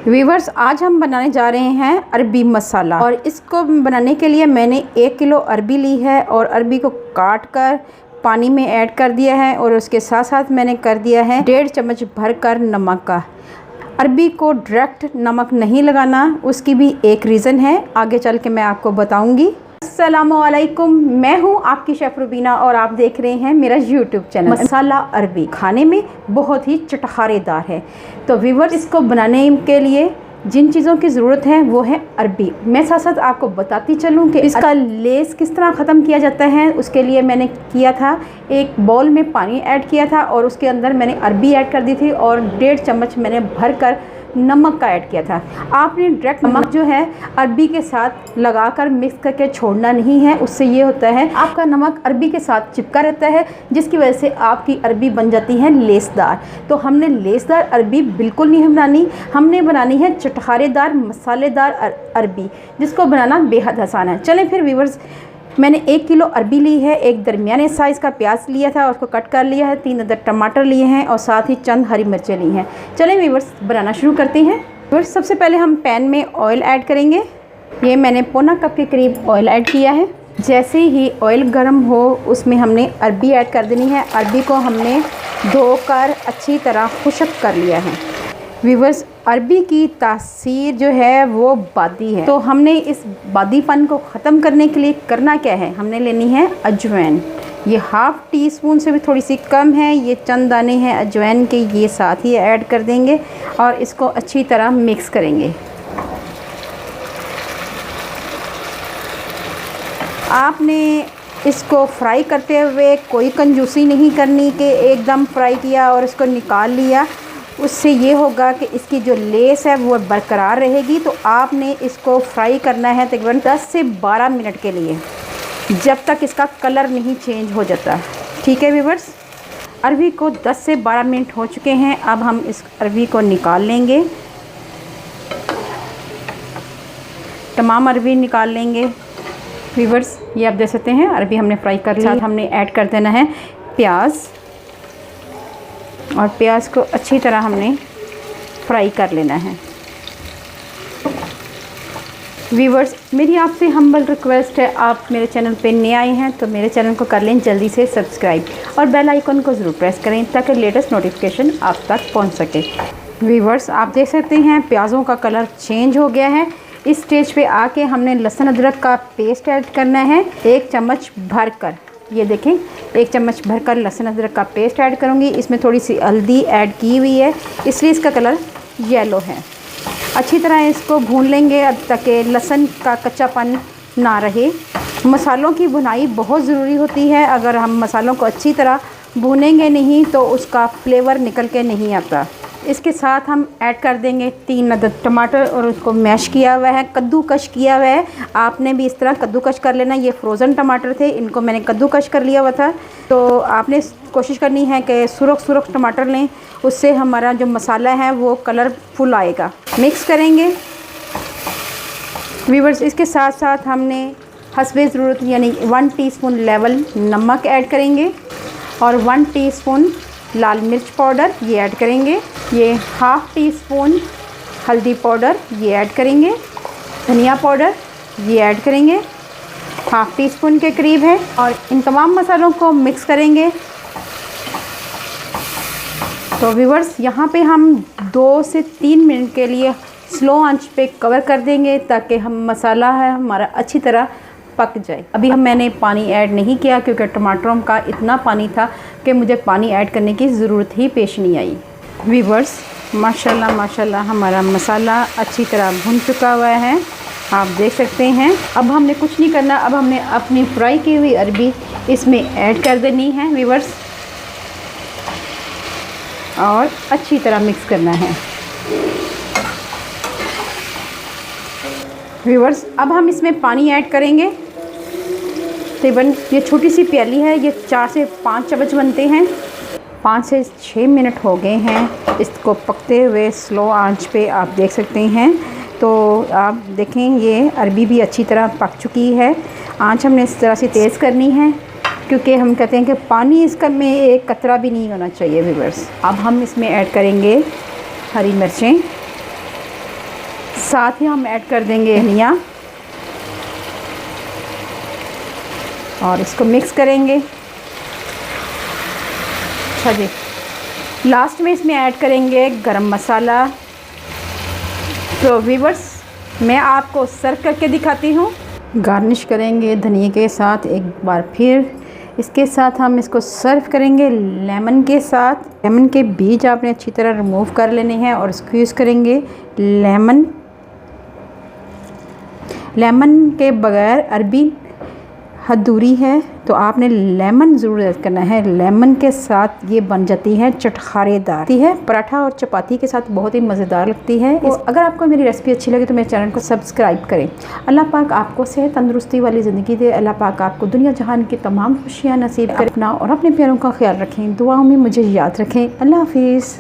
Viewers, आज हम बनाने जा रहे हैं अरबी मसाला। और इसको बनाने के लिए मैंने 1 किलो अरबी ली है और अरबी को काट कर पानी में ऐड कर दिया है और उसके साथ साथ मैंने कर दिया है 1.5 चम्मच भरकर नमक का। अरबी को डायरेक्ट नमक नहीं लगाना, उसकी भी एक रीज़न है, आगे चल के मैं आपको बताऊंगी। अस्सलामुअलैकुम, मैं हूं आपकी शेफ़ रुबीना और आप देख रहे हैं मेरा यूट्यूब चैनल। मसाला अरबी खाने में बहुत ही चटखारेदार है। तो व्यूअर्स, इसको बनाने के लिए जिन चीज़ों की ज़रूरत है वो है अरबी। मैं साथ साथ आपको बताती चलूँ कि इसका लेस किस तरह ख़त्म किया जाता है। उसके लिए मैंने किया था, एक बाउल में पानी ऐड किया था और उसके अंदर मैंने अरबी ऐड कर दी थी और 1.5 चम्मच मैंने भरकर नमक का ऐड किया था। आपने डायरेक्ट नमक जो है अरबी के साथ लगाकर मिक्स करके छोड़ना नहीं है। उससे ये होता है आपका नमक अरबी के साथ चिपका रहता है, जिसकी वजह से आपकी अरबी बन जाती है लेसदार। तो हमने लेसदार अरबी बिल्कुल नहीं बनानी, हमने बनानी है चटखारेदार मसालेदार अरबी, जिसको बनाना बेहद आसान है। चलें फिर व्यूअर्स, मैंने 1 किलो अरबी ली है, एक दरमियाने साइज़ का प्याज लिया था और उसको कट कर लिया है, 3 अदर टमाटर लिए हैं और साथ ही चंद हरी मिर्चें ली हैं। चलें व्यूअर्स, बनाना शुरू करते हैं। व्यूअर्स, सबसे पहले हम पैन में ऑयल ऐड करेंगे। ये मैंने पौना कप के करीब ऑयल ऐड किया है। जैसे ही ऑयल गर्म हो उसमें हमने अरबी ऐड कर देनी है। अरबी को हमने धोकर अच्छी तरह खुश्क कर लिया है। व्यूअर्स, अरबी की तासीर जो है वो बादी है, तो हमने इस बादीपन को ख़त्म करने के लिए करना क्या है, हमने लेनी है अजवाइन। ये 1/2 टीस्पून से भी थोड़ी सी कम है, ये चंद दाने हैं अजवाइन के, ये साथ ही ऐड कर देंगे और इसको अच्छी तरह मिक्स करेंगे। आपने इसको फ्राई करते हुए कोई कंजूसी नहीं करनी कि एकदम फ्राई किया और इसको निकाल लिया। उससे ये होगा कि इसकी जो लेस है वो बरकरार रहेगी। तो आपने इसको फ्राई करना है तकरीबन 10 से 12 मिनट के लिए, जब तक इसका कलर नहीं चेंज हो जाता। ठीक है व्यूअर्स, अरबी को 10 से 12 मिनट हो चुके हैं। अब हम इस अरबी को निकाल लेंगे, तमाम अरबी निकाल लेंगे। व्यूअर्स, ये आप देख सकते हैं अरबी हमने फ्राई कर ली। हमने ऐड कर देना है प्याज और प्याज को अच्छी तरह हमने फ्राई कर लेना है। व्यूअर्स, मेरी आपसे हम्बल रिक्वेस्ट है, आप मेरे चैनल पे नए आए हैं तो मेरे चैनल को कर लें जल्दी से सब्सक्राइब और बेल आइकन को ज़रूर प्रेस करें ताकि लेटेस्ट नोटिफिकेशन आप तक पहुंच सके। व्यूअर्स, आप देख सकते हैं प्याज़ों का कलर चेंज हो गया है। इस स्टेज पे आके हमने लहसुन अदरक का पेस्ट ऐड करना है 1 चम्मच भरकर। ये देखें, 1 चम्मच भरकर लहसुन अदरक का पेस्ट ऐड करूँगी। इसमें थोड़ी सी हल्दी ऐड की हुई है, इसलिए इसका कलर येलो है। अच्छी तरह इसको भून लेंगे अब तक लहसुन का कच्चापन ना रहे। मसालों की भुनाई बहुत ज़रूरी होती है। अगर हम मसालों को अच्छी तरह भूनेंगे नहीं तो उसका फ्लेवर निकल के नहीं आता। इसके साथ हम ऐड कर देंगे 3 अदद टमाटर और उसको मैश किया हुआ है, कद्दूकश किया हुआ है। आपने भी इस तरह कद्दूकश कर लेना। ये फ्रोज़न टमाटर थे, इनको मैंने कद्दूकश कर लिया हुआ था। तो आपने कोशिश करनी है कि सुरख टमाटर लें, उससे हमारा जो मसाला है वो कलरफुल आएगा। मिक्स करेंगे व्यूअर्स। इसके साथ साथ हमने हस्बे ज़रूरत यानी 1 टीस्पून लेवल नमक ऐड करेंगे और 1 टीस्पून लाल मिर्च पाउडर ये ऐड करेंगे। ये 1/2 टीस्पून हल्दी पाउडर ये ऐड करेंगे। धनिया पाउडर ये ऐड करेंगे, 1/2 टीस्पून के करीब है। और इन तमाम मसालों को मिक्स करेंगे। तो व्यूअर्स, यहाँ पे हम 2 से 3 मिनट के लिए स्लो आंच पे कवर कर देंगे ताकि हम मसाला है हमारा अच्छी तरह पक जाए। अभी मैंने पानी ऐड नहीं किया क्योंकि टमाटरों का इतना पानी था कि मुझे पानी ऐड करने की ज़रूरत ही पेश नहीं आई। व्यूअर्स, माशाल्लाह माशाल्लाह हमारा मसाला अच्छी तरह भुन चुका हुआ है, आप देख सकते हैं। अब हमने कुछ नहीं करना, अब हमने अपनी फ्राई की हुई अरबी इसमें ऐड कर देनी है व्यूअर्स और अच्छी तरह मिक्स करना है। व्यूअर्स, अब हम इसमें पानी ऐड करेंगे। तकरीबन ये छोटी सी प्याली है, ये 4 से 5 चम्मच बनते हैं। 5 से 6 मिनट हो गए हैं इसको पकते हुए स्लो आंच पे, आप देख सकते हैं। तो आप देखें ये अरबी भी अच्छी तरह पक चुकी है। आंच हमने इस तरह से तेज़ करनी है क्योंकि हम कहते हैं कि पानी इसका में एक कतरा भी नहीं होना चाहिए व्यूअर्स। अब हम इसमें ऐड करेंगे हरी मिर्चें साथ ही हम ऐड कर देंगे धनिया और इसको मिक्स करेंगे। अच्छा जी, लास्ट में इसमें ऐड करेंगे गरम मसाला। तो व्यूअर्स, मैं आपको सर्व करके दिखाती हूँ। गार्निश करेंगे धनिया के साथ एक बार फिर। इसके साथ हम इसको सर्व करेंगे लेमन के साथ। लेमन के बीज आपने अच्छी तरह रिमूव कर लेने हैं और इसको यूज़ करेंगे। लेमन के बगैर अरबी अधूरी है, तो आपने लेमन ज़रूर ऐड करना है। लेमन के साथ ये बन जाती है चटखारेदार है। पराठा और चपाती के साथ बहुत ही मज़ेदार लगती है। तो अगर आपको मेरी रेसिपी अच्छी लगे तो मेरे चैनल को सब्सक्राइब करें। अल्लाह पाक आपको सेहत तंदुरुस्ती वाली ज़िंदगी दे। अल्लाह पाक आपको दुनिया जहान की तमाम खुशियाँ नसीब करें। अपना और अपने प्यारों का ख्याल रखें। दुआओं में मुझे याद रखें। अल्लाह हाफिज़।